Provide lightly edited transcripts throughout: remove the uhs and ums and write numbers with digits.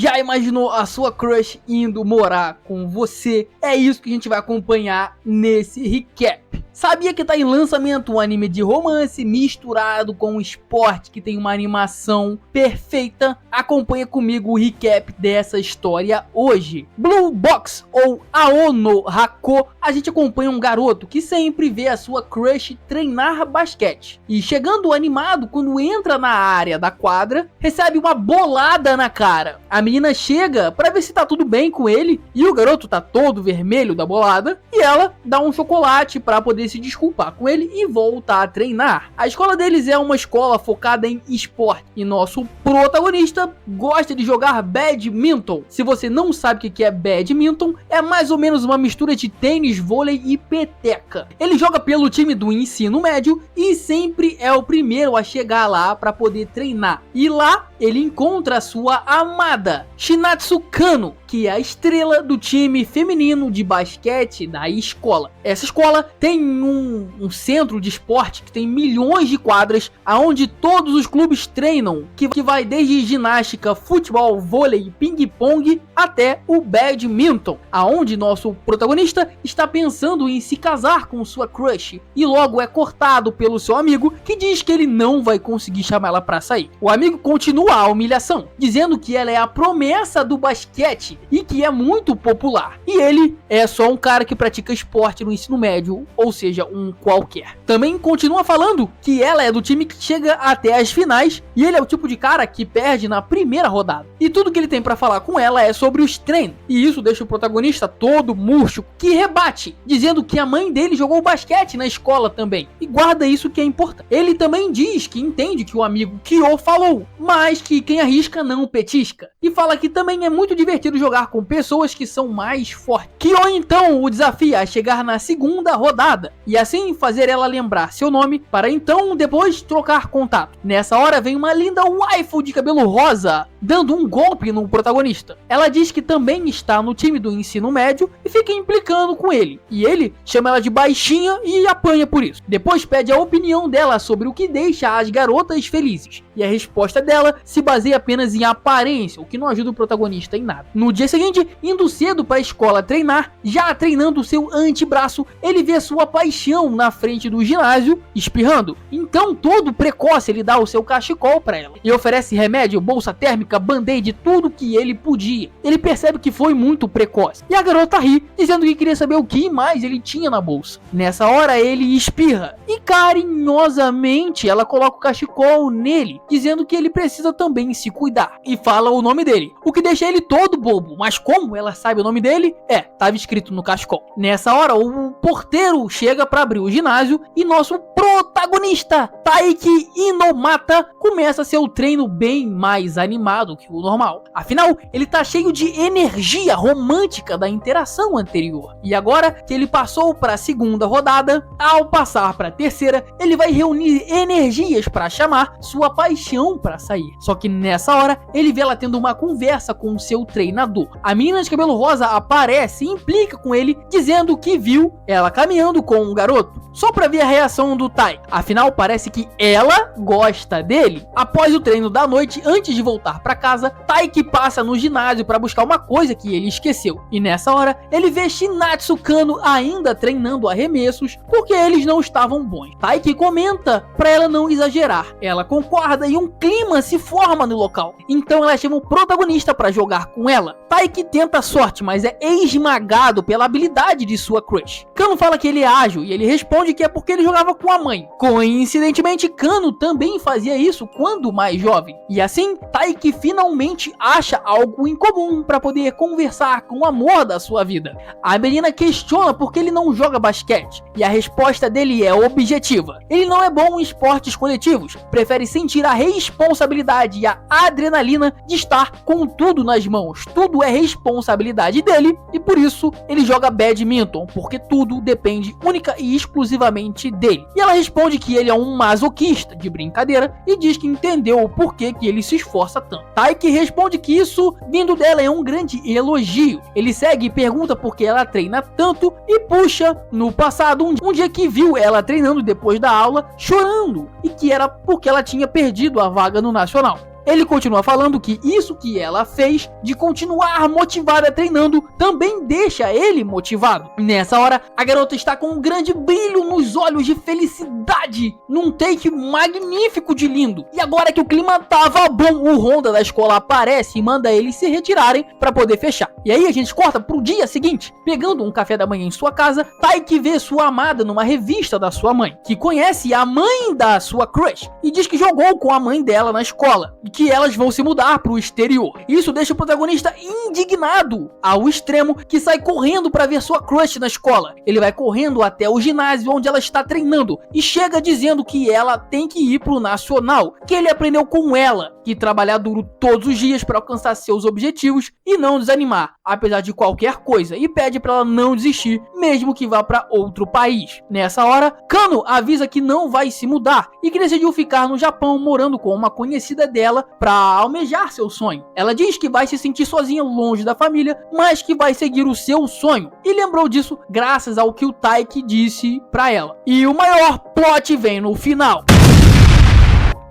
Já imaginou a sua crush indo morar com você? É isso que a gente vai acompanhar nesse recap. Sabia que tá em lançamento um anime de romance misturado com um esporte que tem uma animação perfeita? Acompanha comigo o recap dessa história hoje. Blue Box ou Ao no Hako, a gente acompanha um garoto que sempre vê a sua crush treinar basquete. E chegando animado, quando entra na área da quadra, recebe uma bolada na cara. A menina chega pra ver se tá tudo bem com ele e o garoto tá todo vermelho da bolada e ela dá um chocolate pra poder se desculpar com ele e volta a treinar. A escola deles é uma escola focada em esporte e nosso protagonista gosta de jogar badminton. Se você não sabe o que é badminton, é mais ou menos uma mistura de tênis, vôlei e peteca. Ele joga pelo time do ensino médio e sempre é o primeiro a chegar lá para poder treinar. E lá ele encontra a sua amada, Shinatsu Kano, que é a estrela do time feminino de basquete da escola. Essa escola tem um centro de esporte que tem milhões de quadras, aonde todos os clubes treinam, que vai desde ginástica, futebol, vôlei, ping-pong até o badminton, aonde nosso protagonista está pensando em se casar com sua crush e logo é cortado pelo seu amigo, que diz que ele não vai conseguir chamar ela para sair. O amigo continua a humilhação, dizendo que ela é a promessa do basquete e que é muito popular, e ele é só um cara que pratica esporte no ensino médio, ou seja, um qualquer. Também continua falando que ela é do time que chega até as finais e ele é o tipo de cara que perde na primeira rodada. E tudo que ele tem pra falar com ela é sobre os treinos, e isso deixa o protagonista todo murcho, que rebate, dizendo que a mãe dele jogou basquete na escola também, e guarda isso que é importante. Ele também diz que entende que o amigo Kyo falou, mas que quem arrisca não petisca, e fala que também é muito divertido jogar com pessoas que são mais fortes. Kyo então o desafia a chegar na segunda rodada, e assim fazer ela lembrar seu nome, para então depois trocar contato. Nessa hora vem uma linda waifu de cabelo rosa, dando um golpe no protagonista. Ela diz que também está no time do ensino médio e fica implicando com ele, e ele chama ela de baixinha e apanha por isso. Depois pede a opinião dela sobre o que deixa as garotas felizes, e a resposta dela se baseia apenas em aparência, o que não ajuda o protagonista em nada. No dia seguinte, indo cedo para a escola treinar, já treinando o seu antebraço, ele vê sua paixão na frente do ginásio, espirrando. Então, todo precoce, ele dá o seu cachecol para ela e oferece remédio, bolsa térmica, band-aid, tudo que ele podia. Ele percebe que foi muito precoce e a garota ri, dizendo que queria saber o que mais ele tinha na bolsa. Nessa hora, ele espirra e carinhosamente ela coloca o cachecol nele, dizendo que ele precisa também se cuidar, e fala o nome dele, o que deixa ele todo bobo. Mas como ela sabe o nome dele? Estava escrito no cachecol. Nessa hora, o porteiro chega para abrir o ginásio e nosso protagonista, Taiki Inomata, começa seu treino bem mais animado que o normal. Afinal, ele tá cheio de energia romântica da interação anterior. E agora que ele passou para a segunda rodada, ao passar para a terceira, ele vai reunir energias para chamar sua paixão para sair. Só que nessa hora, ele vê ela tendo uma conversa com seu treinador. A menina de cabelo rosa aparece e implica com ele, dizendo que viu ela caminhando com um garoto, só para ver a reação do Tai. Afinal, parece que ela gosta dele. Após o treino da noite, antes de voltar para casa, Taiki passa no ginásio para buscar uma coisa que ele esqueceu. E nessa hora, ele vê Shinatsu Kano ainda treinando arremessos, porque eles não estavam bons. Taiki comenta para ela não exagerar. Ela concorda e um clima se forma no local. Então ela chama o protagonista para jogar com ela. Taiki tenta a sorte, mas é esmagado pela habilidade de sua crush. Kano fala que ele é ágil e ele responde que é porque ele jogava com a mãe. Coincidentemente, Kano também fazia isso quando mais jovem. E assim, Taiki finalmente acha algo em comum para poder conversar com o amor da sua vida. A menina questiona por que ele não joga basquete, e a resposta dele é objetiva. Ele não é bom em esportes coletivos, prefere sentir a responsabilidade e a adrenalina de estar com tudo nas mãos. Tudo é responsabilidade dele e por isso ele joga badminton, porque tudo depende única e exclusivamente dele. E ela responde que ele é um masoquista de brincadeira e diz que entendeu o porquê que ele se esforça tanto. Taiki responde que isso vindo dela é um grande elogio. Ele segue e pergunta por que ela treina tanto e puxa no passado um dia que viu ela treinando depois da aula chorando e que era porque ela tinha perdido a vaga no nacional. Ele continua falando que isso que ela fez de continuar motivada treinando também deixa ele motivado. Nessa hora, a garota está com um grande brilho nos olhos de felicidade, num take magnífico de lindo. E agora que o clima tava bom, o Honda da escola aparece e manda eles se retirarem para poder fechar. E aí a gente corta pro dia seguinte, pegando um café da manhã em sua casa, Taiki vê sua amada numa revista da sua mãe, que conhece a mãe da sua crush e diz que jogou com a mãe dela na escola e que elas vão se mudar pro exterior. Isso deixa o protagonista indignado ao extremo, que sai correndo para ver sua crush na escola. Ele vai correndo até o ginásio onde ela está treinando e chega dizendo que ela tem que ir pro nacional, que ele aprendeu com ela que trabalhar duro todos os dias para alcançar seus objetivos e não desanimar, apesar de qualquer coisa, e pede para ela não desistir, mesmo que vá para outro país. Nessa hora, Kano avisa que não vai se mudar e que decidiu ficar no Japão morando com uma conhecida dela para almejar seu sonho. Ela diz que vai se sentir sozinha longe da família, mas que vai seguir o seu sonho, e lembrou disso graças ao que o Taiki disse para ela. E o maior plot vem no final.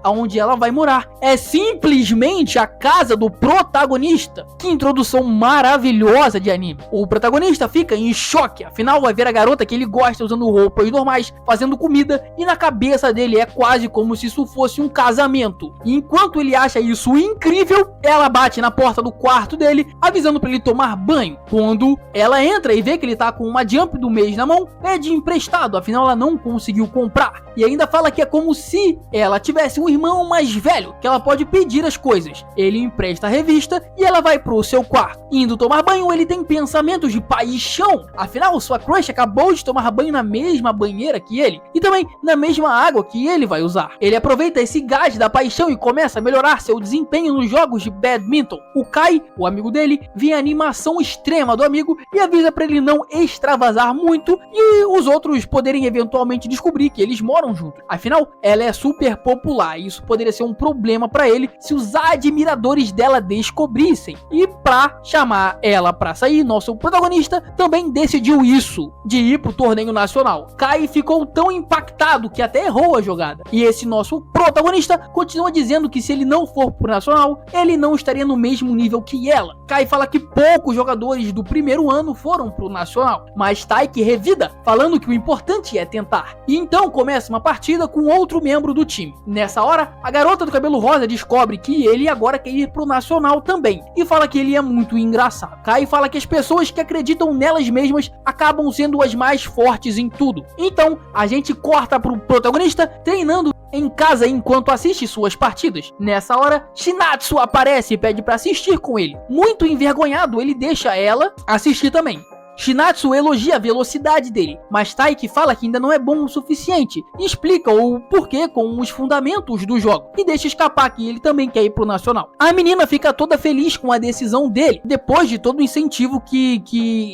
Aonde ela vai morar é simplesmente a casa do protagonista. Que introdução maravilhosa de anime. O protagonista fica em choque, afinal vai ver a garota que ele gosta usando roupas normais, fazendo comida, e na cabeça dele é quase como se isso fosse um casamento. E enquanto ele acha isso incrível, ela bate na porta do quarto dele, avisando para ele tomar banho. Quando ela entra e vê que ele tá com uma Jump do mês na mão, pede emprestado, afinal ela não conseguiu comprar. E ainda fala que é como se ela tivesse um irmão mais velho, que ela pode pedir as coisas. Ele empresta a revista e ela vai pro seu quarto. Indo tomar banho, ele tem pensamentos de paixão, afinal sua crush acabou de tomar banho na mesma banheira que ele, e também na mesma água que ele vai usar. Ele aproveita esse gás da paixão e começa a melhorar seu desempenho nos jogos de badminton. O Kai, o amigo dele, vê a animação extrema do amigo e avisa para ele não extravasar muito e os outros poderem eventualmente descobrir que eles moram juntos. Afinal, ela é super popular e isso poderia ser um problema para ele se os admiradores dela descobrissem. E para chamar ela para sair, nosso protagonista também decidiu isso, de ir pro torneio nacional. Kai ficou tão impactado que até errou a jogada. E esse nosso protagonista continua dizendo que se ele não for pro nacional, ele não estaria no mesmo nível que ela. Kai fala que poucos jogadores do primeiro ano foram pro nacional, mas Taiki revida, falando que o importante é tentar. E então começa uma partida com outro membro do time. Nessa hora, a garota do cabelo rosa descobre que ele agora quer ir pro nacional também, e fala que ele é muito engraçado. Kai fala que as pessoas que acreditam nelas mesmas acabam sendo as mais fortes em tudo. Então, a gente corta pro protagonista treinando em casa enquanto assiste suas partidas. Nessa hora, Shinatsu aparece e pede para assistir com ele. Muito envergonhado, ele deixa ela assistir também. Shinatsu elogia a velocidade dele, mas Taiki fala que ainda não é bom o suficiente e explica o porquê com os fundamentos do jogo e deixa escapar que ele também quer ir pro nacional. A menina fica toda feliz com a decisão dele, depois de todo o incentivo que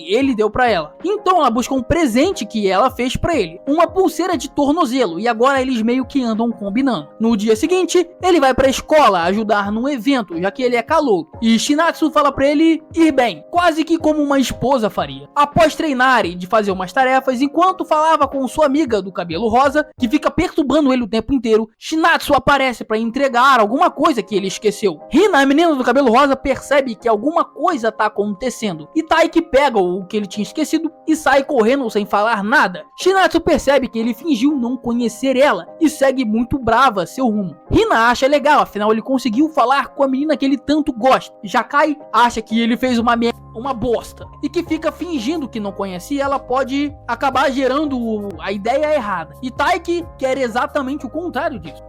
ele deu pra ela. Então ela busca um presente que ela fez pra ele, uma pulseira de tornozelo, e agora eles meio que andam combinando. No dia seguinte, ele vai pra escola ajudar num evento, já que ele é calouro, e Shinatsu fala pra ele ir bem, quase que como uma esposa faria. Após treinarem de fazer umas tarefas, enquanto falava com sua amiga do cabelo rosa, que fica perturbando ele o tempo inteiro, Shinatsu aparece para entregar alguma coisa que ele esqueceu. Hina, a menina do cabelo rosa, percebe que alguma coisa tá acontecendo, e Taiki pega o que ele tinha esquecido e sai correndo sem falar nada. Shinatsu percebe que ele fingiu não conhecer ela e segue muito brava seu rumo. Hina acha legal, afinal ele conseguiu falar com a menina que ele tanto gosta. Já Kai acha que ele fez uma bosta e que fica fingindo que não conhecia, ela pode acabar gerando a ideia errada. E Taiki quer exatamente o contrário disso.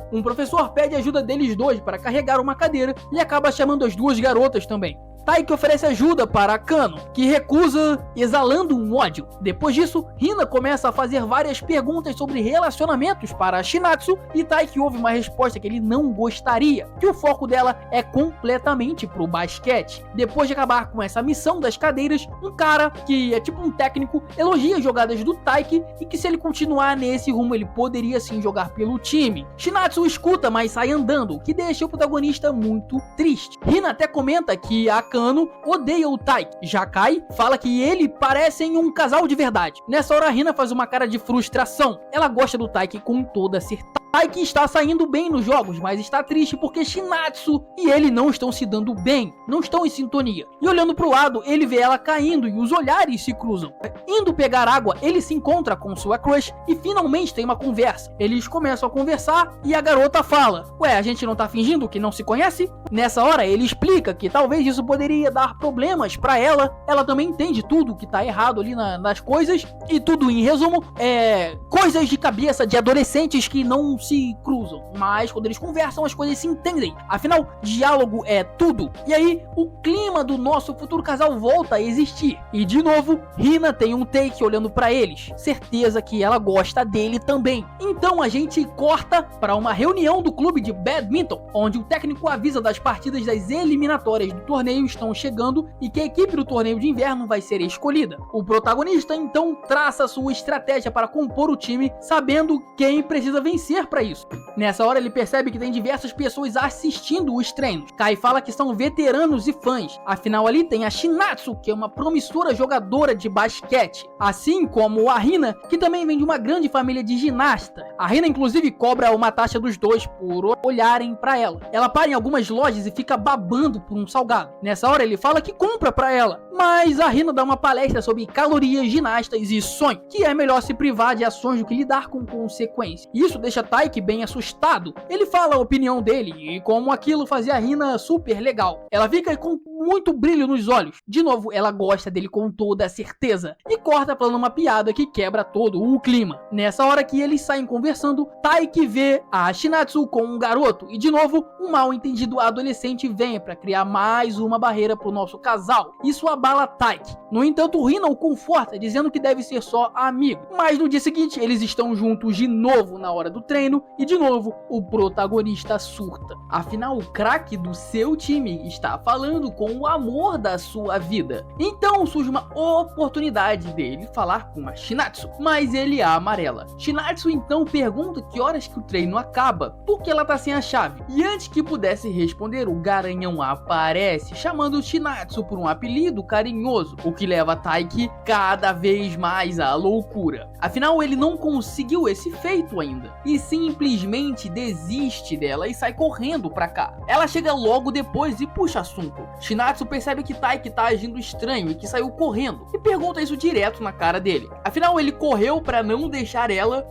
Um professor pede ajuda deles dois para carregar uma cadeira e acaba chamando as duas garotas também. Taiki oferece ajuda para Kano, que recusa, exalando um ódio. Depois disso, Hina começa a fazer várias perguntas sobre relacionamentos para Shinatsu e Taiki ouve uma resposta que ele não gostaria, que o foco dela é completamente pro basquete. Depois de acabar com essa missão das cadeiras, um cara, que é tipo um técnico, elogia as jogadas do Taiki e que se ele continuar nesse rumo ele poderia sim jogar pelo time. Shinatsu escuta, mas sai andando, o que deixa o protagonista muito triste. Hina até comenta que a Kano odeia o Taiki. Já Kai fala que ele parecem um casal de verdade. Nessa hora, a Hina faz uma cara de frustração. Ela gosta do Taiki com toda certeza. Taiki está saindo bem nos jogos, mas está triste porque Shinatsu e ele não estão se dando bem, não estão em sintonia. E olhando pro lado, ele vê ela caindo e os olhares se cruzam. Indo pegar água, ele se encontra com sua crush e finalmente tem uma conversa. Eles começam a conversar e a garota fala: ué, a gente não tá fingindo que não se conhece? Nessa hora ele explica que talvez isso poderia dar problemas pra ela. Ela também entende tudo que tá errado ali nas coisas. E tudo em resumo é coisas de cabeça de adolescentes que não se cruzam, mas quando eles conversam as coisas se entendem. Afinal, diálogo é tudo. E aí o clima do nosso futuro casal volta a existir. E de novo, Hina tem um take olhando pra eles. Certeza que ela gosta dele também. Então a gente corta para uma reunião do clube de badminton, onde o técnico avisa das partidas das eliminatórias do torneio estão chegando e que a equipe do torneio de inverno vai ser escolhida. O protagonista então traça sua estratégia para compor o time, sabendo quem precisa vencer para isso. Nessa hora ele percebe que tem diversas pessoas assistindo os treinos. Kai fala que são veteranos e fãs. Afinal ali tem a Shinatsu, que é uma promissora jogadora de basquete, assim como a Hina, que também vem de uma grande família de ginasta. A Hina inclusive cobra uma taxa dos dois por olharem para ela. Ela para em algumas lojas e fica babando por um salgado. Nessa hora ele fala que compra para ela, mas a Hina dá uma palestra sobre calorias, ginastas e sonho, que é melhor se privar de ações do que lidar com consequências. Isso deixa Taiki bem assustado. Ele fala a opinião dele e como aquilo fazia a Hina super legal. Ela fica com muito brilho nos olhos. De novo, ela gosta dele com toda a certeza. E corta falando uma piada que quebra todo o clima. Nessa hora que eles saem conversando, Taiki vê a Shinatsu com um garoto. E de novo, um mal entendido adolescente vem para criar mais uma barreira pro nosso casal. Isso abala Taiki. No entanto, Hina o conforta, dizendo que deve ser só amigo. Mas no dia seguinte, eles estão juntos de novo na hora do treino. E de novo, o protagonista surta. Afinal, o craque do seu time está falando com o amor da sua vida. Então surge uma oportunidade dele falar com a Shinatsu, mas ele a amarela. Shinatsu então pergunta que horas que o treino acaba, porque ela tá sem a chave. E antes que pudesse responder, o Garanhão aparece, chamando Shinatsu por um apelido carinhoso, o que leva Taiki cada vez mais à loucura. Afinal, ele não conseguiu esse feito ainda, e simplesmente desiste dela e sai correndo pra cá. Ela chega logo depois e puxa assunto. Shinatsu percebe que Taiki tá agindo estranho e que saiu correndo, e pergunta isso direto na cara dele. Afinal, ele correu pra não deixar ela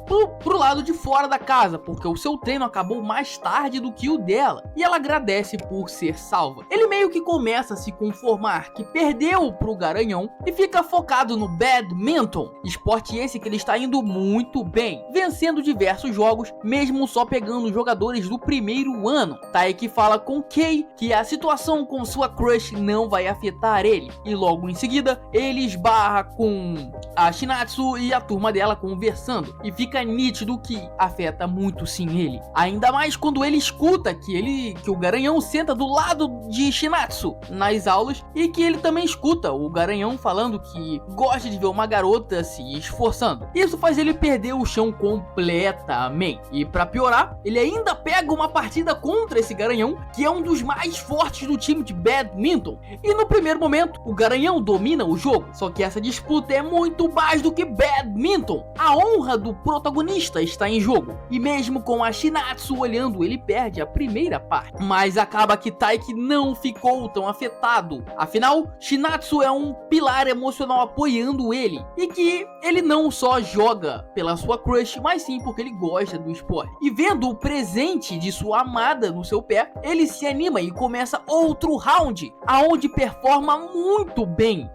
pro lado de fora da casa, porque o seu treino acabou mais tarde do que o dela, e ela agradece por ser salva. Ele meio que começa a se conformar que perdeu pro Garanhão e fica focado no badminton, esporte esse que ele está indo muito bem, vencendo diversos jogos, mesmo só pegando jogadores do primeiro ano. Taiki fala com Kei que a situação com sua crush não vai afetar ele, e logo em seguida ele esbarra com a Shinatsu e a turma dela conversando, e fica nítido que afeta muito sim ele, ainda mais quando ele escuta que o Garanhão senta do lado de Shinatsu nas aulas, e que ele também escuta o Garanhão falando que gosta de ver uma garota se esforçando. Isso faz ele perder o chão completamente, e pra piorar, ele ainda pega uma partida contra esse Garanhão, que é um dos mais fortes do time de badminton, e no primeiro momento o Garanhão domina o jogo, só que essa disputa é muito mais do que badminton. A honra do protagonista está em jogo, e mesmo com a Shinatsu olhando, ele perde a primeira parte, mas acaba que Taiki não ficou tão afetado. Afinal, Shinatsu é um pilar emocional apoiando ele, e que ele não só joga pela sua crush, mas sim porque ele gosta do esporte. E vendo o presente de sua amada no seu pé, ele se anima e começa outro round, aonde performa muito bem.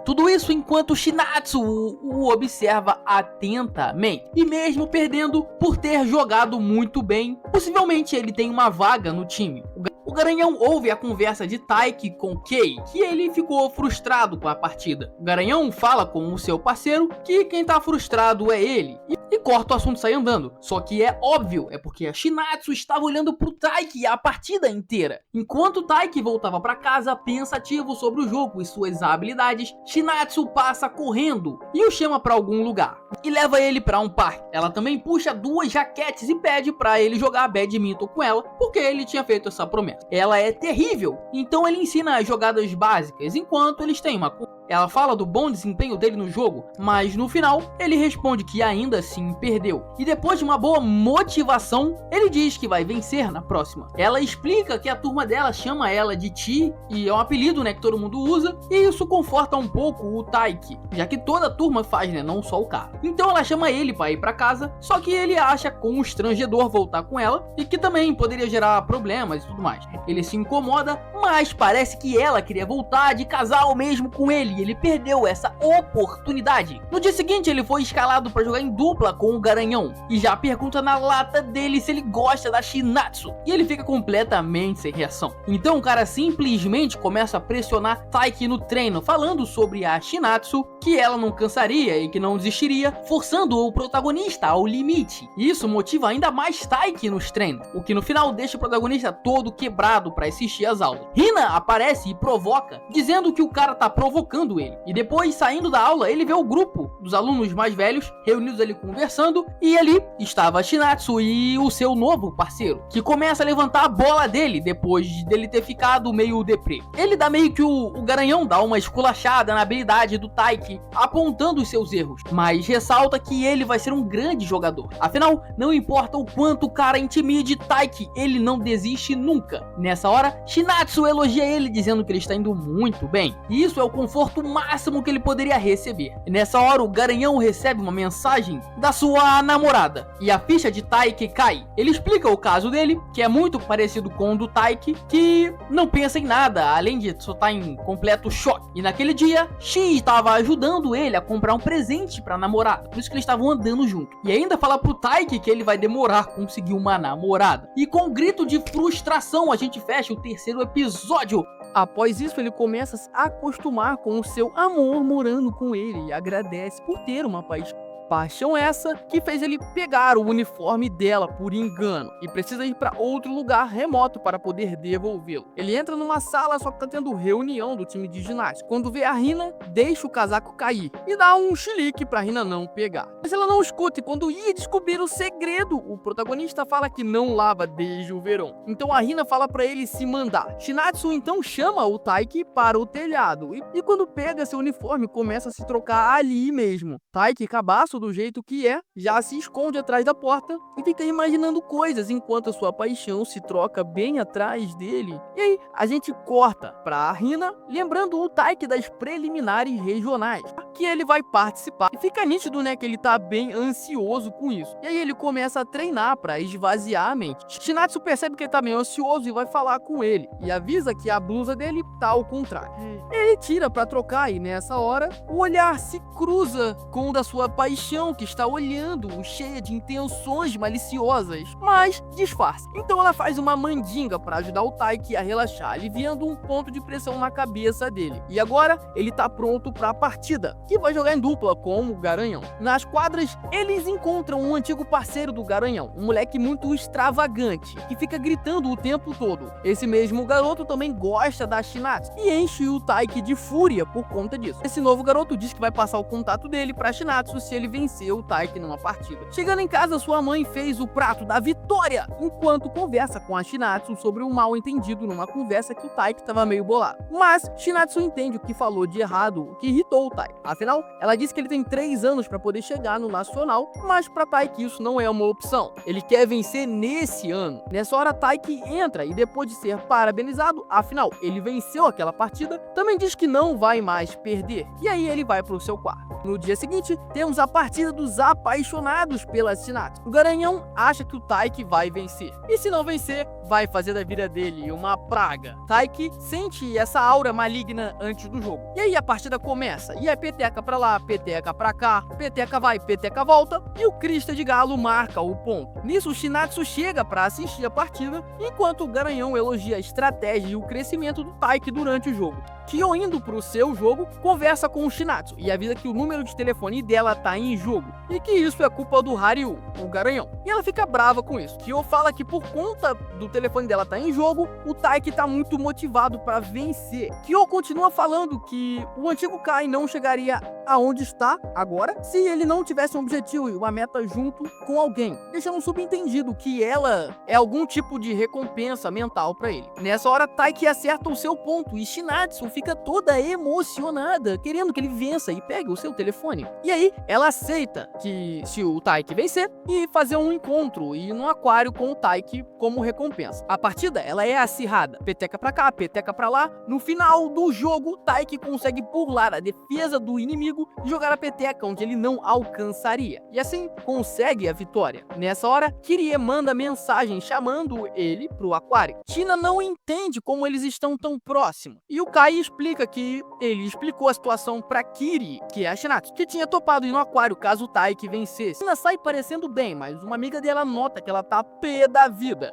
Tudo isso enquanto Shinatsu o observa atentamente. E mesmo perdendo por ter jogado muito bem, possivelmente ele tem uma vaga no time. O Garanhão ouve a conversa de Taiki com Kei, que ele ficou frustrado com a partida. O Garanhão fala com o seu parceiro que quem tá frustrado é ele, e corta o assunto e sai andando. Só que é óbvio, é porque a Shinatsu estava olhando pro Taiki a partida inteira. Enquanto Taiki voltava para casa pensativo sobre o jogo e suas habilidades, Shinatsu passa correndo e o chama para algum lugar e leva ele para um parque. Ela também puxa duas jaquetes e pede para ele jogar badminton com ela, porque ele tinha feito essa promessa. Ela é terrível, então ele ensina as jogadas básicas enquanto eles têm uma conversa. Ela fala do bom desempenho dele no jogo, mas no final ele responde que ainda assim perdeu. E depois de uma boa motivação, ele diz que vai vencer na próxima. Ela explica que a turma dela chama ela de Ti, e é um apelido, né, que todo mundo usa, e isso conforta um pouco o Taiki, já que toda a turma faz, né, não só o cara. Então ela chama ele para ir para casa, só que ele acha constrangedor voltar com ela e que também poderia gerar problemas e tudo mais. Ele se incomoda, mas parece que ela queria voltar de casal mesmo com ele, e ele perdeu essa oportunidade. No dia seguinte ele foi escalado para jogar em dupla com o Garanhão, e já pergunta na lata dele se ele gosta da Shinatsu, e ele fica completamente sem reação. Então o cara simplesmente começa a pressionar Taiki no treino, falando sobre a Shinatsu, que ela não cansaria e que não desistiria, forçando o protagonista ao limite. Isso motiva ainda mais Taiki nos treinos, o que no final deixa o protagonista todo quebrado para assistir às aulas. Hina aparece e provoca, dizendo que o cara tá provocando ele. E depois, saindo da aula, ele vê o grupo dos alunos mais velhos reunidos ali conversando, e ali estava a Shinatsu e o seu novo parceiro, que começa a levantar a bola dele depois dele ter ficado meio deprê. Ele dá meio que o Garanhão dá uma esculachada na habilidade do Taiki, apontando os seus erros, mas ressalta que ele vai ser um grande jogador. Afinal, não importa o quanto o cara intimide Taiki, ele não desiste nunca. Nessa hora, Shinatsu elogia ele, dizendo que ele está indo muito bem. E isso é o conforto máximo que ele poderia receber. E nessa hora, o Garanhão recebe uma mensagem da sua namorada, e a ficha de Taiki cai. Ele explica o caso dele, que é muito parecido com o do Taiki, que não pensa em nada, além de só estar em completo choque. E naquele dia, Shi estava ajudando ele a comprar um presente para a namorada, por isso que eles estavam andando junto. E ainda fala pro Taiki que ele vai demorar a conseguir uma namorada. E com um grito de frustração, a gente fecha o terceiro episódio. Após isso, ele começa a se acostumar com o seu amor morando com ele e agradece por ter uma paixão. Paixão essa que fez ele pegar o uniforme dela por engano e precisa ir para outro lugar remoto para poder devolvê-lo. Ele entra numa sala, só que tá tendo reunião do time de ginástica. Quando vê a Hina, deixa o casaco cair e dá um chilique pra Hina não pegar. Mas ela não escuta, e quando ia descobrir o segredo, o protagonista fala que não lava desde o verão. Então a Hina fala pra ele se mandar. Shinatsu então chama o Taiki para o telhado e quando pega seu uniforme começa a se trocar ali mesmo. Taiki, cabaço do jeito que é, já se esconde atrás da porta e fica imaginando coisas enquanto a sua paixão se troca bem atrás dele. E aí a gente corta pra Hina, lembrando o Taiki das preliminares regionais, que ele vai participar. E fica nítido, né, que ele tá bem ansioso com isso. E aí ele começa a treinar pra esvaziar a mente. Shinatsu percebe que ele tá meio ansioso e vai falar com ele, e avisa que a blusa dele tá ao contrário. Ele tira pra trocar e nessa hora o olhar se cruza com o da sua paixão, que está olhando, cheia de intenções maliciosas, mas disfarça. Então ela faz uma mandinga para ajudar o Taiki a relaxar, aliviando um ponto de pressão na cabeça dele. E agora ele tá pronto para a partida, que vai jogar em dupla com o Garanhão. Nas quadras, eles encontram um antigo parceiro do Garanhão, um moleque muito extravagante, que fica gritando o tempo todo. Esse mesmo garoto também gosta da Shinatsu e enche o Taiki de fúria por conta disso. Esse novo garoto diz que vai passar o contato dele para Shinatsu se ele vencer o Taiki numa partida. Chegando em casa, sua mãe fez o prato da vitória, enquanto conversa com a Shinatsu sobre um mal entendido numa conversa que o Taiki estava meio bolado. Mas Shinatsu entende o que falou de errado, o que irritou o Taiki. Afinal, ela disse que ele tem 3 anos para poder chegar no Nacional, mas para Taiki isso não é uma opção. Ele quer vencer nesse ano. Nessa hora, Taiki entra e depois de ser parabenizado, afinal, ele venceu aquela partida, também diz que não vai mais perder. E aí ele vai pro seu quarto. No dia seguinte, temos a partida dos apaixonados pela Shinatsu. O Garanhão acha que o Taiki vai vencer, e se não vencer, vai fazer da vida dele uma praga. Taiki sente essa aura maligna antes do jogo. E aí a partida começa, e é peteca pra lá, peteca pra cá, peteca vai, peteca volta, e o Crista de Galo marca o ponto. Nisso, o Shinatsu chega pra assistir a partida, enquanto o Garanhão elogia a estratégia e o crescimento do Taiki durante o jogo. Kyo, indo pro seu jogo, conversa com o Shinatsu e avisa que o número de telefone dela tá em jogo e que isso é culpa do Haryu, o Garanhão. E ela fica brava com isso. Kyo fala que por conta do telefone dela tá em jogo, o Taiki tá muito motivado para vencer. Kyo continua falando que o antigo Kai não chegaria aonde está agora se ele não tivesse um objetivo e uma meta junto com alguém, deixando subentendido que ela é algum tipo de recompensa mental para ele. Nessa hora, Taiki acerta o seu ponto e Shinatsu fica toda emocionada, querendo que ele vença e pegue o seu telefone. E aí, ela aceita que se o Taiki vencer, e fazer um encontro e ir no aquário com o Taiki como recompensa. A partida, ela é acirrada. Peteca pra cá, peteca pra lá. No final do jogo, Taiki consegue burlar a defesa do inimigo e jogar a peteca onde ele não alcançaria. E assim, consegue a vitória. Nessa hora, Kirie manda mensagem chamando ele pro aquário. Tina não entende como eles estão tão próximos. E o Kai explica que ele explicou a situação pra Kiri, que é a Shinatsu, que tinha topado ir no aquário caso o Taiki vencesse. Tina sai parecendo bem, mas uma amiga dela nota que ela tá pé da vida.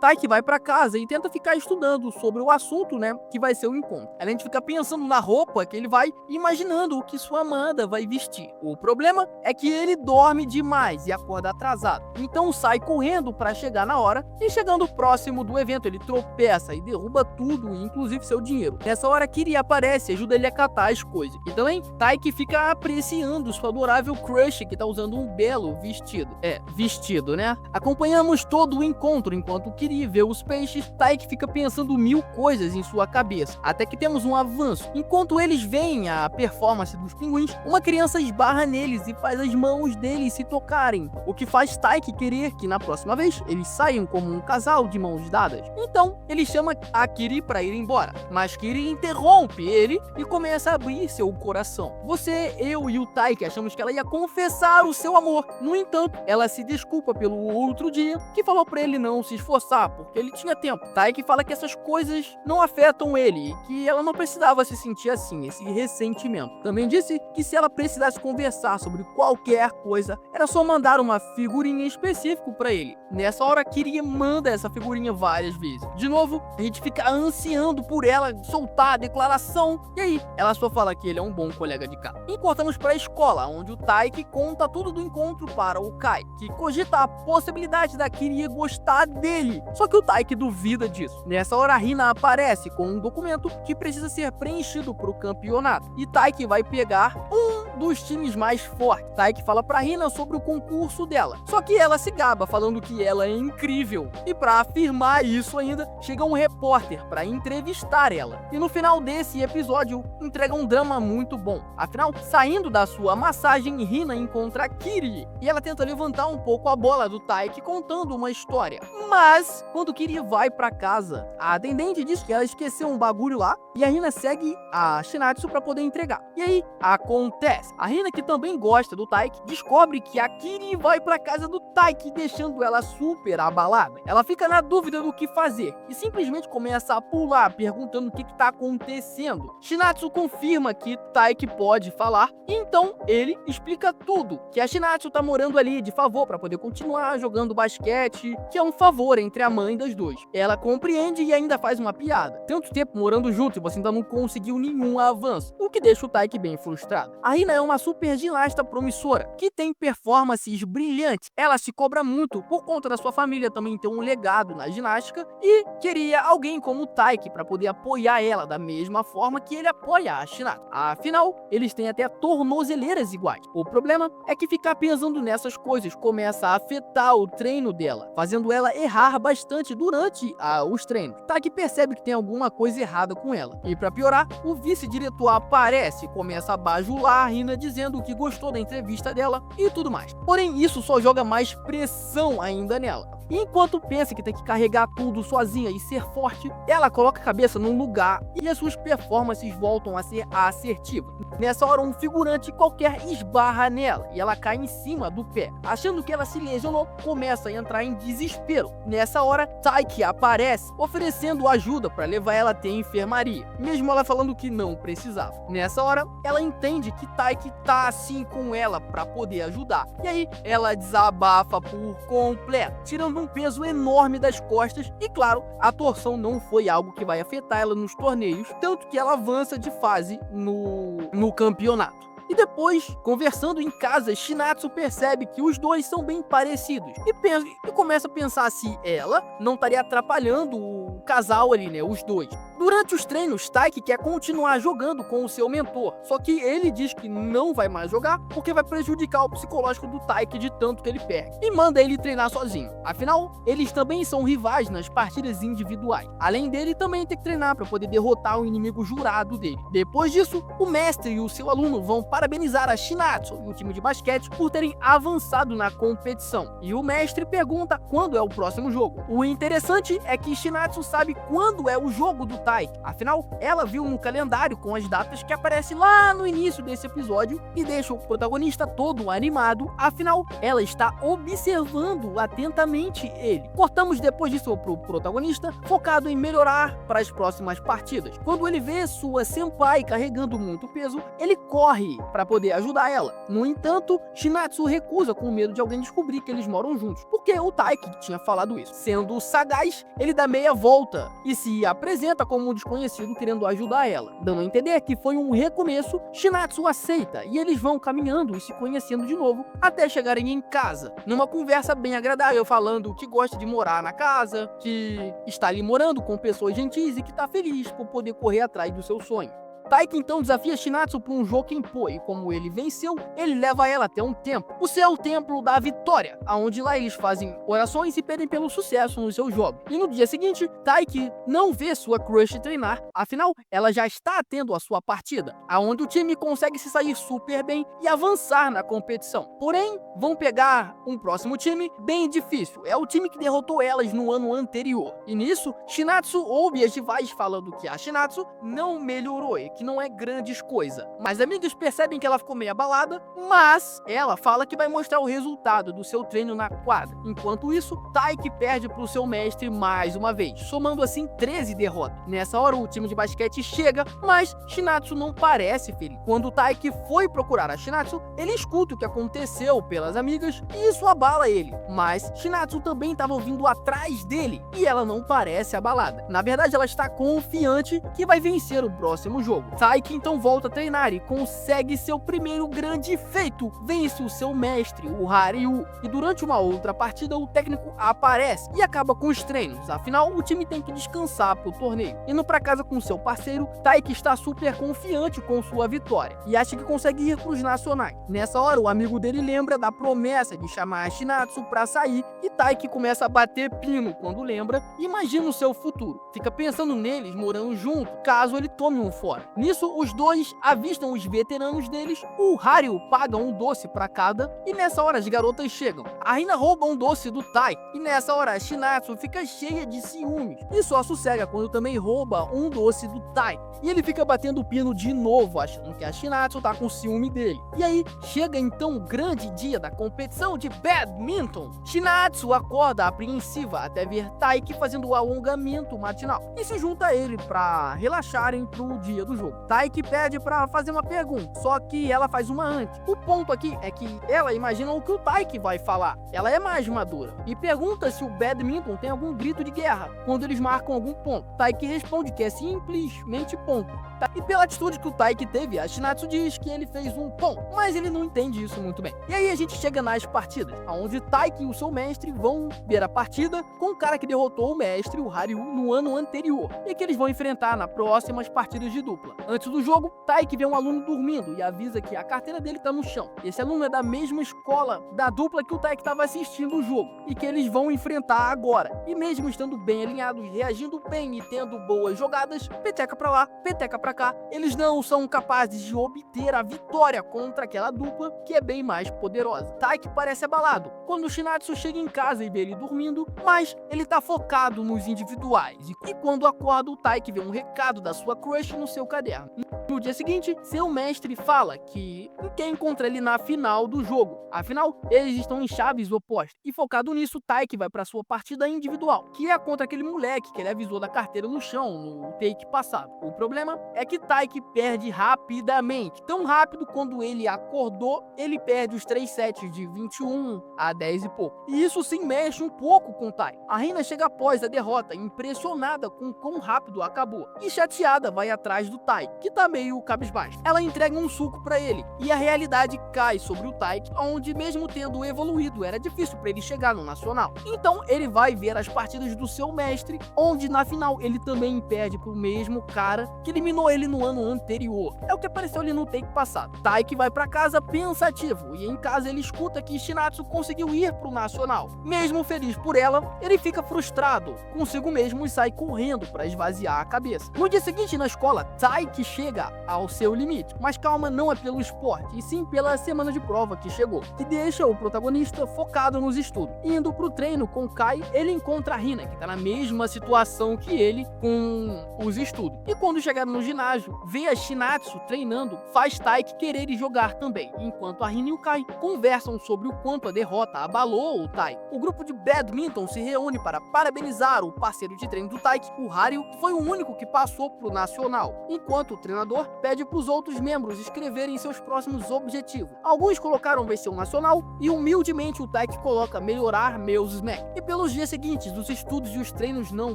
Taiki vai pra casa e tenta ficar estudando sobre o assunto, que vai ser o encontro. Além de ficar pensando na roupa que ele vai, imaginando o que sua amada vai vestir. O problema é que ele dorme demais e acorda atrasado. Então sai correndo pra chegar na hora e chegando próximo do evento, ele tropeça e derruba tudo, inclusive seu dinheiro. Nessa hora, Kiri aparece e ajuda ele a catar as coisas. E também, Taiki fica apreciando sua adorável crush que tá usando um belo vestido. Vestido, né? Acompanhamos todo o encontro enquanto Kiri vê os peixes. Taiki fica pensando mil coisas em sua cabeça, até que temos um avanço. Enquanto eles veem a performance dos pinguins, uma criança esbarra neles e faz as mãos deles se tocarem, o que faz Taiki querer que na próxima vez eles saiam como um casal de mãos dadas. Então ele chama a Kiri para ir embora, mas Kiri interrompe ele e começa a abrir seu coração. Você, eu e o Taiki achamos que ela ia confessar o seu amor. No entanto, ela se desculpa pelo outro dia que falou para ele não se esforçar porque ele tinha tempo. Taiki fala que essas coisas não afetam ele e que ela não precisava se sentir assim, esse ressentimento. Também disse que se ela precisasse conversar sobre qualquer coisa, era só mandar uma figurinha específica para ele. Nessa hora, Kiri manda essa figurinha várias vezes. De novo, a gente fica ansiando por ela soltar a declaração e aí ela só fala que ele é um bom colega de casa. E cortamos para a escola, onde o Taiki conta tudo do encontro para o Kai, que cogita a possibilidade da Kiri gostar dele. Só que o Taiki duvida disso. Nessa hora, a Hina aparece com um documento que precisa ser preenchido para o campeonato. E Taiki vai pegar um dos times mais fortes. Taiki fala pra Hina sobre o concurso dela. Só que ela se gaba, falando que ela é incrível. E pra afirmar isso ainda, chega um repórter pra entrevistar ela. E no final desse episódio, entrega um drama muito bom. Afinal, saindo da sua massagem, Hina encontra Kiri. E ela tenta levantar um pouco a bola do Taiki contando uma história. Mas, quando Kiri vai pra casa, a atendente diz que ela esqueceu um bagulho lá e a Hina segue a Shinatsu pra poder entregar. E aí, acontece. A Hina, que também gosta do Taiki, descobre que a Kiri vai pra casa do Taiki, deixando ela super abalada. Ela fica na dúvida do que fazer e simplesmente começa a pular, perguntando o que tá acontecendo. Shinatsu confirma que Taiki pode falar e então ele explica tudo, que a Shinatsu tá morando ali de favor pra poder continuar jogando basquete, que é um favor entre a mãe das duas. Ela compreende e ainda faz uma piada. Tanto tempo morando junto e você ainda não conseguiu nenhum avanço, o que deixa o Taiki bem frustrado. A Hina é uma super ginasta promissora, que tem performances brilhantes. Ela se cobra muito por conta da sua família também ter um legado na ginástica e queria alguém como o Taiki para poder apoiar ela da mesma forma que ele apoia a Shinatsu. Afinal, eles têm até tornozeleiras iguais. O problema é que ficar pensando nessas coisas começa a afetar o treino dela, fazendo ela errar bastante durante os treinos. Taiki percebe que tem alguma coisa errada com ela. E para piorar, o vice-diretor aparece e começa a bajular a Hina, dizendo que gostou da entrevista dela e tudo mais. Porém, isso só joga mais pressão ainda nela. E enquanto pensa que tem que carregar tudo sozinha e ser forte, ela coloca a cabeça num lugar e as suas performances voltam a ser assertivas. Nessa hora, um figurante qualquer esbarra nela e ela cai em cima do pé. Achando que ela se lesionou, começa a entrar em desespero. Nessa hora, Taiki aparece, oferecendo ajuda para levar ela até a enfermaria, mesmo ela falando que não precisava. Nessa hora, ela entende que Taiki tá assim com ela para poder ajudar. E aí, ela desabafa por completo, tirando um peso enorme das costas e, claro, a torção não foi algo que vai afetar ela nos torneios, tanto que ela avança de fase no campeonato. E depois, conversando em casa, Shinatsu percebe que os dois são bem parecidos e começa a pensar se ela não estaria atrapalhando o casal ali, né, os dois. Durante os treinos, Taiki quer continuar jogando com o seu mentor, só que ele diz que não vai mais jogar porque vai prejudicar o psicológico do Taiki de tanto que ele perde, e manda ele treinar sozinho. Afinal, eles também são rivais nas partidas individuais. Além dele, também tem que treinar para poder derrotar o inimigo jurado dele. Depois disso, o mestre e o seu aluno vão parabenizar a Shinatsu e o time de basquete por terem avançado na competição, e o mestre pergunta quando é o próximo jogo. O interessante é que Shinatsu sabe quando é o jogo do Taiki, afinal, ela viu no calendário com as datas que aparecem lá no início desse episódio e deixa o protagonista todo animado, afinal, ela está observando atentamente ele. Cortamos depois disso pro protagonista, focado em melhorar para as próximas partidas. Quando ele vê sua senpai carregando muito peso, ele corre para poder ajudar ela. No entanto, Shinatsu recusa com medo de alguém descobrir que eles moram juntos, porque o Taiki tinha falado isso. Sendo sagaz, ele dá meia volta e se apresenta como um desconhecido querendo ajudar ela. Dando a entender que foi um recomeço, Shinatsu aceita e eles vão caminhando e se conhecendo de novo até chegarem em casa. Numa conversa bem agradável, falando que gosta de morar na casa, que está ali morando com pessoas gentis e que está feliz por poder correr atrás do seu sonho. Taiki então desafia Shinatsu para um Jokenpô e como ele venceu, ele leva ela até um templo. O seu templo da vitória, aonde lá eles fazem orações e pedem pelo sucesso no seu jogo. E no dia seguinte, Taiki não vê sua crush treinar, afinal, ela já está tendo a sua partida, aonde o time consegue se sair super bem e avançar na competição. Porém, vão pegar um próximo time bem difícil, é o time que derrotou elas no ano anterior. E nisso, Shinatsu ouve as rivais falando que a Shinatsu não melhorou e que não é grandes coisa. Mas amigas percebem que ela ficou meio abalada, mas ela fala que vai mostrar o resultado do seu treino na quadra. Enquanto isso, Taiki perde para o seu mestre mais uma vez, somando assim 13 derrotas. Nessa hora o time de basquete chega, mas Shinatsu não parece feliz. Quando Taiki foi procurar a Shinatsu, ele escuta o que aconteceu pelas amigas e isso abala ele. Mas Shinatsu também estava ouvindo atrás dele e ela não parece abalada. Na verdade, ela está confiante que vai vencer o próximo jogo. Taiki então volta a treinar e consegue seu primeiro grande feito, vence o seu mestre, o Haryu, e durante uma outra partida o técnico aparece e acaba com os treinos, afinal o time tem que descansar pro torneio. Indo pra casa com seu parceiro, Taiki está super confiante com sua vitória e acha que consegue ir pros nacionais. Nessa hora o amigo dele lembra da promessa de chamar a Shinatsu pra sair e Taiki começa a bater pino quando lembra e imagina o seu futuro. Fica pensando neles morando junto, caso ele tome um fora. Nisso, os dois avistam os veteranos deles, o Haryu paga um doce pra cada, e nessa hora as garotas chegam. A Rina rouba um doce do Tai, e nessa hora a Shinatsu fica cheia de ciúmes, e só sossega quando também rouba um doce do Tai. E ele fica batendo o pino de novo, achando que a Shinatsu tá com ciúme dele. E aí, chega então o grande dia da competição de badminton. Shinatsu acorda apreensiva até ver Taiki fazendo o alongamento matinal, e se junta a ele pra relaxarem pro dia do jogo. Taiki pede pra fazer uma pergunta, só que ela faz uma antes. O ponto aqui é que ela imagina o que o Taiki vai falar. Ela é mais madura e pergunta se o badminton tem algum grito de guerra quando eles marcam algum ponto. Taiki responde que é simplesmente ponto. E pela atitude que o Taiki teve, a Shinatsu diz que ele fez um ponto, mas ele não entende isso muito bem. E aí a gente chega nas partidas, onde Taiki e o seu mestre vão ver a partida com o cara que derrotou o mestre, o Haryu, no ano anterior, e que eles vão enfrentar nas próximas partidas de dupla. Antes do jogo, Taiki vê um aluno dormindo e avisa que a carteira dele tá no chão. Esse aluno é da mesma escola da dupla que o Taiki estava assistindo o jogo e que eles vão enfrentar agora. E mesmo estando bem alinhados, reagindo bem e tendo boas jogadas, peteca pra lá, peteca pra cá, eles não são capazes de obter a vitória contra aquela dupla que é bem mais poderosa. Taiki parece abalado quando o Shinatsu chega em casa e vê ele dormindo, mas ele tá focado nos individuais. E quando acorda, o Taiki vê um recado da sua crush no seu caderno. No dia seguinte, seu mestre fala que quer encontrar ele na final do jogo. Afinal, eles estão em chaves opostas. E focado nisso, Taiki vai para sua partida individual, que é contra aquele moleque que ele avisou da carteira no chão no take passado. O problema é que Taiki perde rapidamente. Tão rápido quando ele acordou, ele perde os 3 sets de 21 a 10 e pouco. E isso sim mexe um pouco com Taiki. A Rina chega após a derrota, impressionada com quão rápido acabou. E chateada, vai atrás do Taiki Taiki, que tá meio cabisbaixo. Ela entrega um suco pra ele, e a realidade cai sobre o Taiki, onde mesmo tendo evoluído, era difícil pra ele chegar no Nacional. Então ele vai ver as partidas do seu mestre, onde na final ele também perde pro mesmo cara que eliminou ele no ano anterior. É o que apareceu ali no take passado. Taiki vai pra casa pensativo, e em casa ele escuta que Shinatsu conseguiu ir pro Nacional. Mesmo feliz por ela, ele fica frustrado consigo mesmo e sai correndo pra esvaziar a cabeça. No dia seguinte na escola, Taiki chega ao seu limite, mas calma, não é pelo esporte, e sim pela semana de prova que chegou, que deixa o protagonista focado nos estudos. Indo pro treino com Kai, ele encontra a Hina, que tá na mesma situação que ele com os estudos. E quando chegaram no ginásio, vê a Shinatsu treinando, faz Taiki querer ir jogar também, enquanto a Hina e o Kai conversam sobre o quanto a derrota abalou o Taiki. O grupo de badminton se reúne para parabenizar o parceiro de treino do Taiki, o Hario, que foi o único que passou pro Nacional, enquanto o treinador pede pros outros membros escreverem seus próximos objetivos. Alguns colocaram vencer o Nacional, e humildemente o Taiki coloca melhorar meus smack. E pelos dias seguintes, os estudos e os treinos não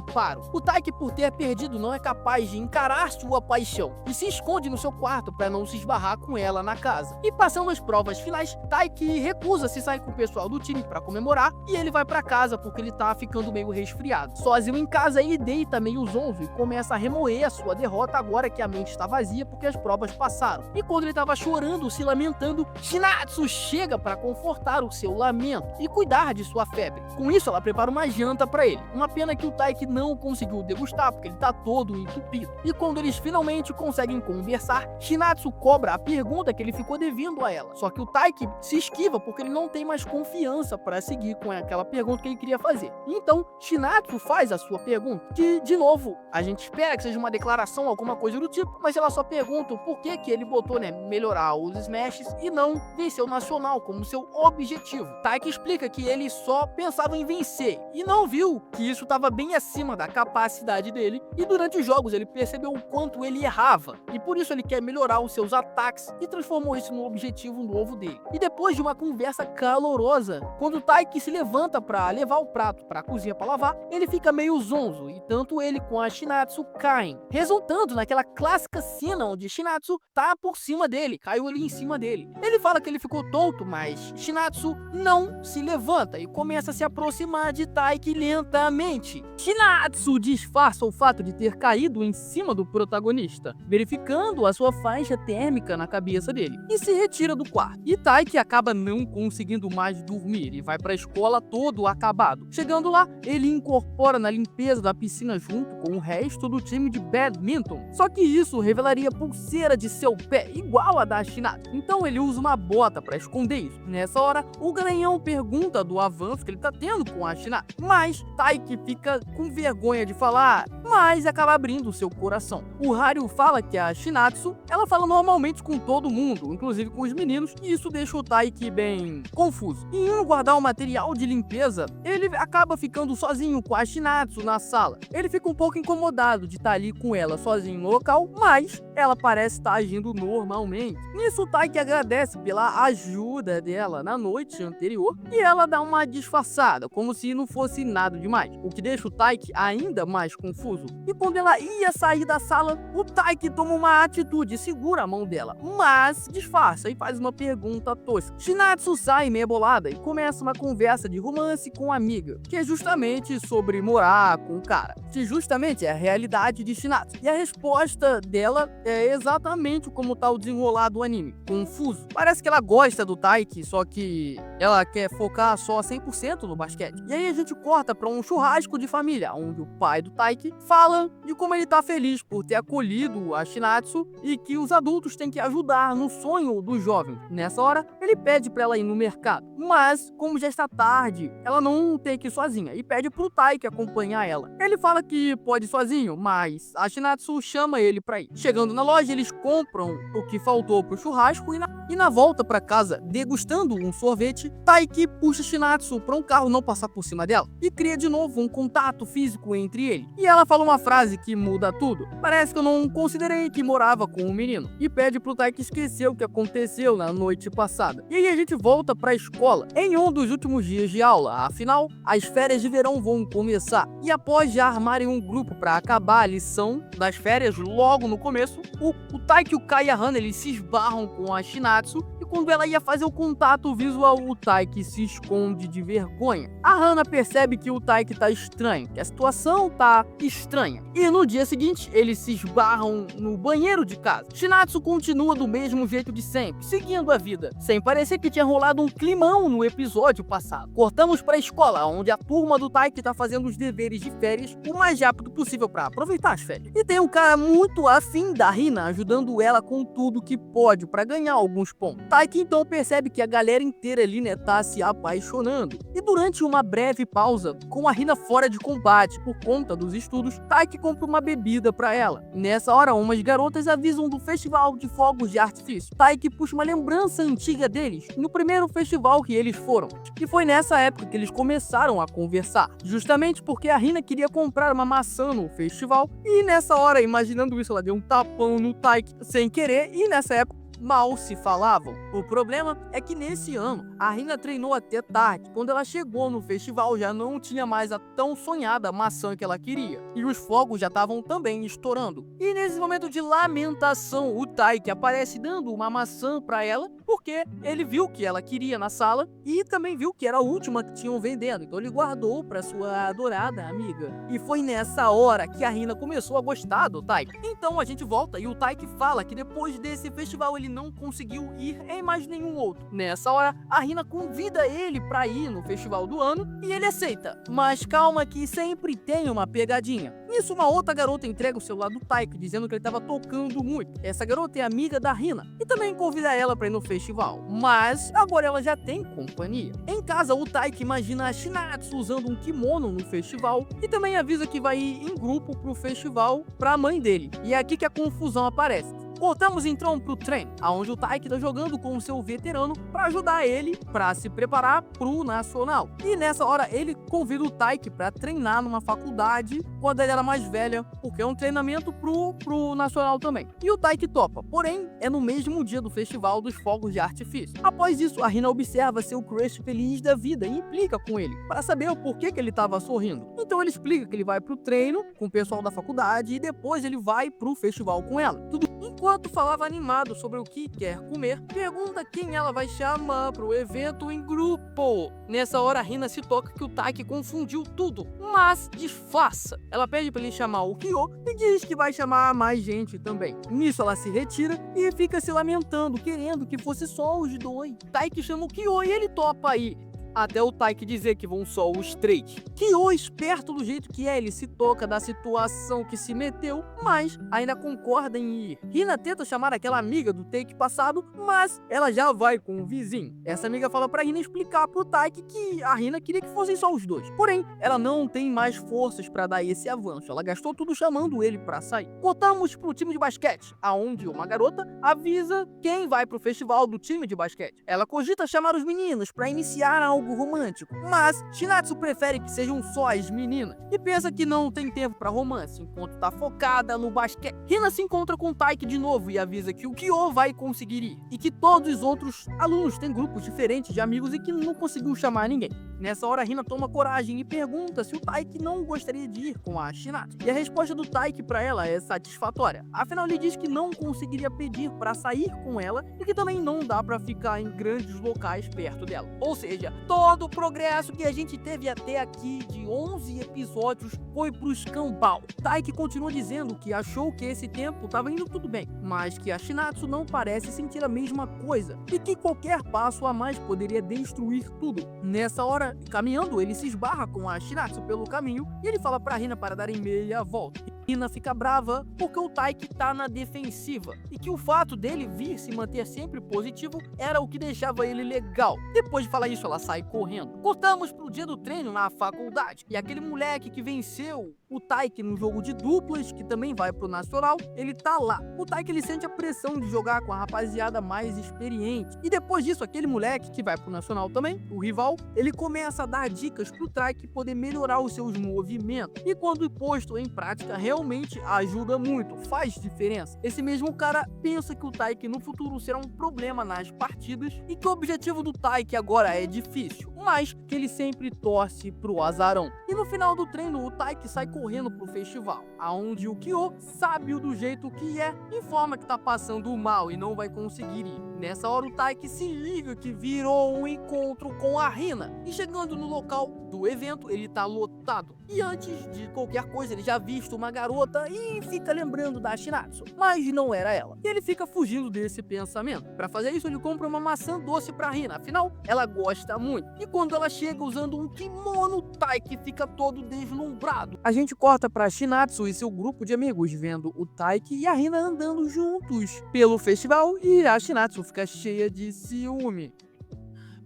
param. O Taiki, por ter perdido, não é capaz de encarar sua paixão, e se esconde no seu quarto para não se esbarrar com ela na casa. E passando as provas finais, Taiki recusa-se sair com o pessoal do time para comemorar, e ele vai para casa porque ele tá ficando meio resfriado. Sozinho em casa, ele deita meio zonzo e começa a remoer a sua derrota agora que a mente está vazia porque as provas passaram. E quando ele tava chorando, se lamentando, Shinatsu chega para confortar o seu lamento e cuidar de sua febre. Com isso, ela prepara uma janta para ele. Uma pena que o Taiki não conseguiu degustar porque ele tá todo entupido. E quando eles finalmente conseguem conversar, Shinatsu cobra a pergunta que ele ficou devendo a ela. Só que o Taiki se esquiva porque ele não tem mais confiança para seguir com aquela pergunta que ele queria fazer. Então, Shinatsu faz a sua pergunta, que, de novo, a gente espera que seja uma declaração, alguma coisa do tipo, mas ela só pergunta o porquê que ele botou, melhorar os smashes e não vencer o Nacional como seu objetivo. Taiki explica que ele só pensava em vencer e não viu que isso estava bem acima da capacidade dele, e durante os jogos ele percebeu o quanto ele errava, e por isso ele quer melhorar os seus ataques e transformou isso no objetivo novo dele. E depois de uma conversa calorosa, quando o Taiki se levanta para levar o prato para a cozinha para lavar, ele fica meio zonzo, e tanto ele com a Shinatsu caem, resultando naquela clássica cena onde Shinatsu tá por cima dele, caiu ali em cima dele. Ele fala que ele ficou tonto, mas Shinatsu não se levanta e começa a se aproximar de Taiki lentamente. Shinatsu disfarça o fato de ter caído em cima do protagonista, verificando a sua faixa térmica na cabeça dele, e se retira do quarto. E Taiki acaba não conseguindo mais dormir e vai pra escola todo acabado. Chegando lá, ele incorpora na limpeza da piscina junto com o resto do time de badminton. Só que isso revelaria pulseira de seu pé igual a da Shinatsu. Então ele usa uma bota pra esconder isso. Nessa hora, o garanhão pergunta do avanço que ele tá tendo com a Shinatsu, mas Taiki fica com vergonha de falar, mas acaba abrindo seu coração. O Hario fala que a Shinatsu, ela fala normalmente com todo mundo, inclusive com os meninos, e isso deixa o Taiki bem confuso. E indo guardar o material de limpeza, ele acaba ficando sozinho com a Shinatsu na sala. Ele fica um pouco incomodado de estar ali com ela sozinho no local, mas ela parece estar agindo normalmente. Nisso, o Taiki agradece pela ajuda dela na noite anterior, e ela dá uma disfarçada, como se não fosse nada demais, o que deixa o Taiki ainda mais confuso. E quando ela ia sair da sala, o Taiki toma uma atitude e segura a mão dela, mas disfarça e faz uma pergunta tosca. Shinatsu sai meio bolada e começa uma conversa de romance com a amiga, que é justamente sobre morar com o cara, que justamente é a realidade de Shinatsu. E a resposta dela é exatamente como tá o desenrolar do anime, confuso. Parece que ela gosta do Taiki, só que ela quer focar só 100% no basquete. E aí a gente corta pra um churrasco de família, onde o pai do Taiki fala de como ele tá feliz por ter acolhido a Shinatsu e que os adultos têm que ajudar no sonho do jovem. Nessa hora, ele pede pra ela ir no mercado, mas como já está tarde, ela não tem que ir sozinha e pede pro Taiki acompanhar ela. Ele fala que pode ir sozinho, mas a Shinatsu chama ele pra ir. Chegando na loja, eles compram o que faltou pro churrasco e na volta pra casa, degustando um sorvete, Taiki puxa Shinatsu pra um carro não passar por cima dela e cria de novo um contato físico entre ele. E ela fala uma frase que muda tudo. Parece que eu não considerei que morava com o menino. E pede pro Taiki esquecer o que aconteceu na noite passada. E aí a gente volta pra escola escola em um dos últimos dias de aula. Afinal, as férias de verão vão começar. E após já armarem um grupo para acabar a lição das férias logo no começo, o Taiki, o Kai e a Hana eles se esbarram com a Shinatsu. E quando ela ia fazer o contato visual, o Taiki se esconde de vergonha. A Hana percebe que o Taiki tá estranho, que a situação tá estranha. E no dia seguinte, eles se esbarram no banheiro de casa. Shinatsu continua do mesmo jeito de sempre, seguindo a vida, sem parecer que tinha rolado um climão no episódio passado. Cortamos pra escola, onde a turma do Taiki tá fazendo os deveres de férias o mais rápido possível pra aproveitar as férias. E tem um cara muito afim da Hina, ajudando ela com tudo que pode pra ganhar alguns pontos. Taiki então percebe que a galera inteira ali, né, tá se apaixonando. E durante uma breve pausa, com a Hina fora de combate por conta dos estudos, Taiki compra uma bebida pra ela. Nessa hora, umas garotas avisam do festival de fogos de artifício. Taiki puxa uma lembrança antiga deles, no primeiro festival que eles foram. E foi nessa época que eles começaram a conversar, justamente porque a Hina queria comprar uma maçã no festival. E nessa hora, imaginando isso, ela deu um tapão no Taiki sem querer, e nessa época mal se falavam. O problema é que nesse ano, a Hina treinou até tarde. Quando ela chegou no festival, já não tinha mais a tão sonhada maçã que ela queria. E os fogos já estavam também estourando. E nesse momento de lamentação, o Taiki aparece dando uma maçã pra ela, porque ele viu que ela queria na sala e também viu que era a última que tinham vendendo. Então ele guardou pra sua adorada amiga. E foi nessa hora que a Hina começou a gostar do Taiki. Então a gente volta e o Taiki fala que depois desse festival ele não conseguiu ir em mais nenhum outro. Nessa hora, a Hina convida ele pra ir no festival do ano e ele aceita. Mas calma que sempre tem uma pegadinha. Nisso, uma outra garota entrega o celular do Taiki, dizendo que ele estava tocando muito. Essa garota é amiga da Hina e também convida ela para ir no festival. Mas agora ela já tem companhia. Em casa, o Taiki imagina a Shinatsu usando um kimono no festival e também avisa que vai ir em grupo pro festival pra mãe dele. E é aqui que a confusão aparece. Voltamos então pro treino, onde o Taiki tá jogando com o seu veterano para ajudar ele para se preparar pro nacional. E nessa hora ele convida o Taiki para treinar numa faculdade quando ele era mais velha, porque é um treinamento pro nacional também. E o Taiki topa, porém é no mesmo dia do festival dos fogos de artifício. Após isso, a Hina observa seu crush feliz da vida e implica com ele para saber o porquê que ele tava sorrindo. Então ele explica que ele vai pro treino com o pessoal da faculdade e depois ele vai pro festival com ela. Tudo enquanto falava animado sobre o que quer comer, pergunta quem ela vai chamar pro evento em grupo. Nessa hora, a Hina se toca que o Taiki confundiu tudo, mas disfarça. Ela pede para ele chamar o Kyo e diz que vai chamar mais gente também. Nisso, ela se retira e fica se lamentando, querendo que fosse só os dois. Taiki chama o Kyo e ele topa aí. Até o Taiki dizer que vão só os três. Kyo, esperto do jeito que é, ele se toca da situação que se meteu, mas ainda concorda em ir. Hina tenta chamar aquela amiga do take passado, mas ela já vai com o vizinho. Essa amiga fala pra Hina explicar pro Taiki que a Hina queria que fossem só os dois. Porém, ela não tem mais forças pra dar esse avanço. Ela gastou tudo chamando ele pra sair. Voltamos pro time de basquete, aonde uma garota avisa quem vai pro festival do time de basquete. Ela cogita chamar os meninos pra iniciar algo romântico, mas Shinatsu prefere que sejam só as meninas e pensa que não tem tempo pra romance, enquanto tá focada no basquete. Hina se encontra com Taiki de novo e avisa que o Kyo vai conseguir ir e que todos os outros alunos têm grupos diferentes de amigos e que não conseguiu chamar ninguém. Nessa hora, Hina toma coragem e pergunta se o Taiki não gostaria de ir com a Shinatsu. E a resposta do Taiki pra ela é satisfatória. Afinal, ele diz que não conseguiria pedir pra sair com ela e que também não dá pra ficar em grandes locais perto dela. Ou seja, todo o progresso que a gente teve até aqui de 11 episódios foi pro escambau. Taiki continua dizendo que achou que esse tempo tava indo tudo bem, mas que a Shinatsu não parece sentir a mesma coisa e que qualquer passo a mais poderia destruir tudo. Nessa hora, caminhando, ele se esbarra com a Shinatsu pelo caminho e ele fala pra Hina para darem meia volta. Hina fica brava porque o Taiki tá na defensiva e que o fato dele vir se manter sempre positivo era o que deixava ele legal. Depois de falar isso, ela sai correndo. Cortamos pro dia do treino na faculdade e aquele moleque que venceu o Taiki no jogo de duplas, que também vai pro nacional, ele tá lá. O Taiki ele sente a pressão de jogar com a rapaziada mais experiente e depois disso aquele moleque que vai pro nacional também, o rival, ele começa começa a dar dicas pro Taiki poder melhorar os seus movimentos. E quando posto em prática, realmente ajuda muito, faz diferença. Esse mesmo cara pensa que o Taiki no futuro será um problema nas partidas e que o objetivo do Taiki agora é difícil, mas que ele sempre torce pro azarão. E no final do treino, o Taiki sai correndo pro festival, aonde o Kyo, sábio do jeito que é, informa que tá passando mal e não vai conseguir ir. Nessa hora o Taiki se liga que virou um encontro com a Hina, e chegando no local do evento ele tá lotado. E antes de qualquer coisa ele já visto uma garota e fica lembrando da Shinatsu, mas não era ela. E ele fica fugindo desse pensamento. Para fazer isso ele compra uma maçã doce pra Hina, afinal ela gosta muito. E quando ela chega usando um kimono, o Taiki fica todo deslumbrado. A gente corta pra Shinatsu e seu grupo de amigos vendo o Taiki e a Hina andando juntos pelo festival, e a Shinatsu fica cheia de ciúme.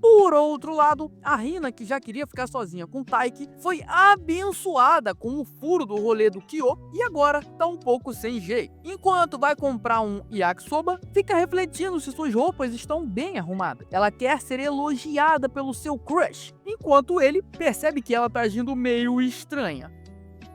Por outro lado, a Hina, que já queria ficar sozinha com o Taiki, foi abençoada com o furo do rolê do Kyo e agora tá um pouco sem jeito. Enquanto vai comprar um yakisoba, fica refletindo se suas roupas estão bem arrumadas. Ela quer ser elogiada pelo seu crush, enquanto ele percebe que ela tá agindo meio estranha.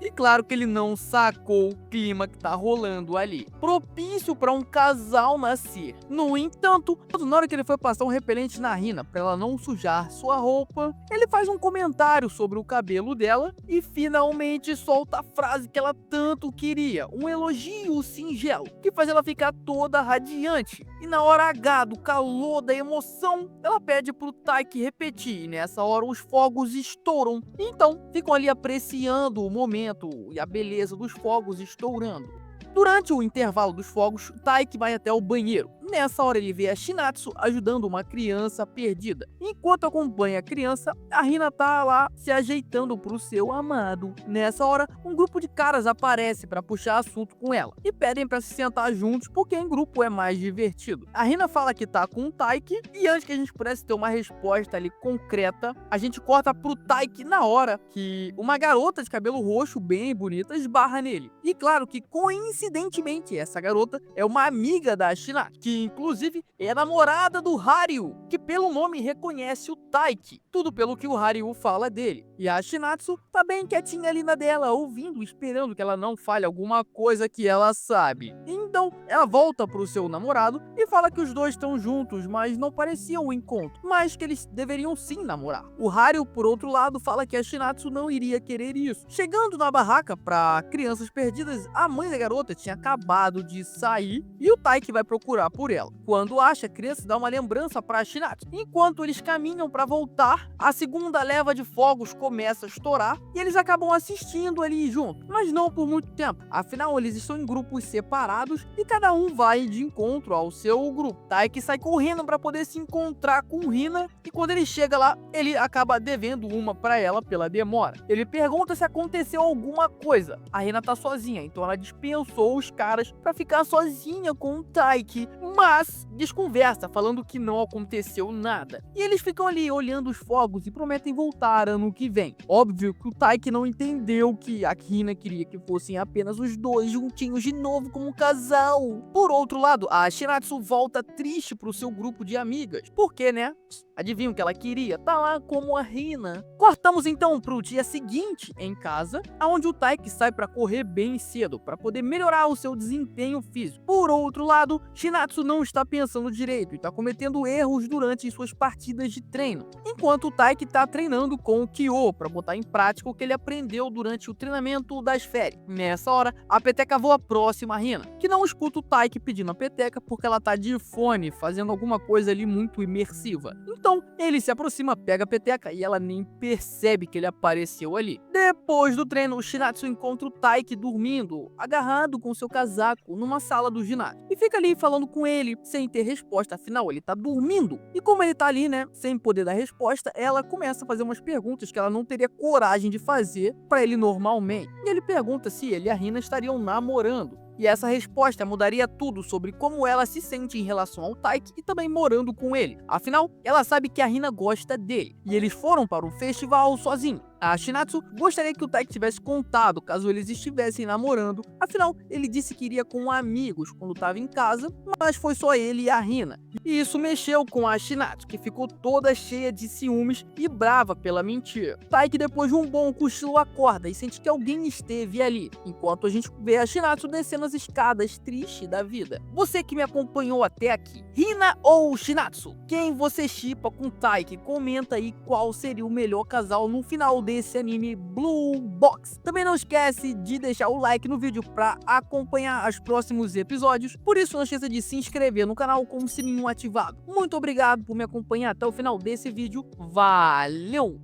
E claro que ele não sacou o clima que tá rolando ali, propício para um casal nascer. No entanto, na hora que ele foi passar um repelente na Hina para ela não sujar sua roupa, ele faz um comentário sobre o cabelo dela e finalmente solta a frase que ela tanto queria, um elogio singelo, que faz ela ficar toda radiante. E na hora H do calor da emoção, ela pede pro Taiki repetir, e nessa hora os fogos estouram. Então, ficam ali apreciando o momento e a beleza dos fogos estourando. Durante o intervalo dos fogos, Taiki vai até o banheiro. Nessa hora ele vê a Shinatsu ajudando uma criança perdida. Enquanto acompanha a criança, a Hina tá lá se ajeitando pro seu amado. Nessa hora, um grupo de caras aparece para puxar assunto com ela e pedem para se sentar juntos porque em grupo é mais divertido. A Hina fala que tá com o Taiki e antes que a gente pudesse ter uma resposta ali concreta, a gente corta pro Taiki na hora que uma garota de cabelo roxo bem bonita esbarra nele. E claro que coincidentemente essa garota é uma amiga da Shinatsu, que inclusive é a namorada do Haryu, que pelo nome reconhece o Taiki, tudo pelo que o Haryu fala dele. E a Shinatsu tá bem quietinha ali na dela, ouvindo, esperando que ela não fale alguma coisa que ela sabe. Então ela volta pro seu namorado e fala que os dois estão juntos, mas não parecia um encontro, mas que eles deveriam sim namorar. O Haryu, por outro lado, fala que a Shinatsu não iria querer isso. Chegando na barraca pra crianças perdidas, a mãe da garota tinha acabado de sair e o Taiki vai procurar por ela. Quando acha, a criança dá uma lembrança para Shinatsu. Enquanto eles caminham para voltar, a segunda leva de fogos começa a estourar e eles acabam assistindo ali junto, mas não por muito tempo. Afinal, eles estão em grupos separados e cada um vai de encontro ao seu grupo. Taiki sai correndo para poder se encontrar com Hina e quando ele chega lá, ele acaba devendo uma para ela pela demora. Ele pergunta se aconteceu alguma coisa. A Hina tá sozinha, então ela dispensou os caras para ficar sozinha com o Taiki, mas desconversa, falando que não aconteceu nada. E eles ficam ali olhando os fogos e prometem voltar ano que vem. Óbvio que o Taiki não entendeu que a Hina queria que fossem apenas os dois juntinhos de novo como um casal. Por outro lado, a Shinatsu volta triste pro seu grupo de amigas. Porque, né? Adivinham o que ela queria? Tá lá como a Hina. Cortamos então pro dia seguinte em casa, onde o Taiki sai para correr bem cedo, para poder melhorar o seu desempenho físico. Por outro lado, Shinatsu não está pensando direito e está cometendo erros durante suas partidas de treino, enquanto o Taiki está treinando com o Kyo para botar em prática o que ele aprendeu durante o treinamento das férias. Nessa hora, a peteca voa próxima a Hina, que não escuta o Taiki pedindo a peteca porque ela tá de fone, fazendo alguma coisa ali muito imersiva. Então, ele se aproxima, pega a peteca e ela nem percebe que ele apareceu ali. Depois do treino, o Shinatsu encontra o Taiki dormindo, agarrado com seu casaco, numa sala do ginásio. E fica ali falando com ele, sem ter resposta, afinal ele tá dormindo. E como ele tá ali, né, sem poder dar resposta, ela começa a fazer umas perguntas que ela não teria coragem de fazer pra ele normalmente. E ele pergunta se ele e a Hina estariam namorando. E essa resposta mudaria tudo sobre como ela se sente em relação ao Taiki e também morando com ele. Afinal, ela sabe que a Hina gosta dele. E eles foram para o festival sozinhos. A Shinatsu gostaria que o Taiki tivesse contado caso eles estivessem namorando, afinal, ele disse que iria com amigos quando estava em casa, mas foi só ele e a Hina. E isso mexeu com a Shinatsu, que ficou toda cheia de ciúmes e brava pela mentira. Taiki, depois de um bom cochilo, acorda e sente que alguém esteve ali, enquanto a gente vê a Shinatsu descendo as escadas, triste da vida. Você que me acompanhou até aqui, Hina ou Shinatsu? Quem você shippa com Taiki? Comenta aí qual seria o melhor casal no final desse anime Blue Box. Também não esquece de deixar o like no vídeo para acompanhar os próximos episódios. Por isso, não esqueça de se inscrever no canal com o sininho ativado. Muito obrigado por me acompanhar até o final desse vídeo. Valeu!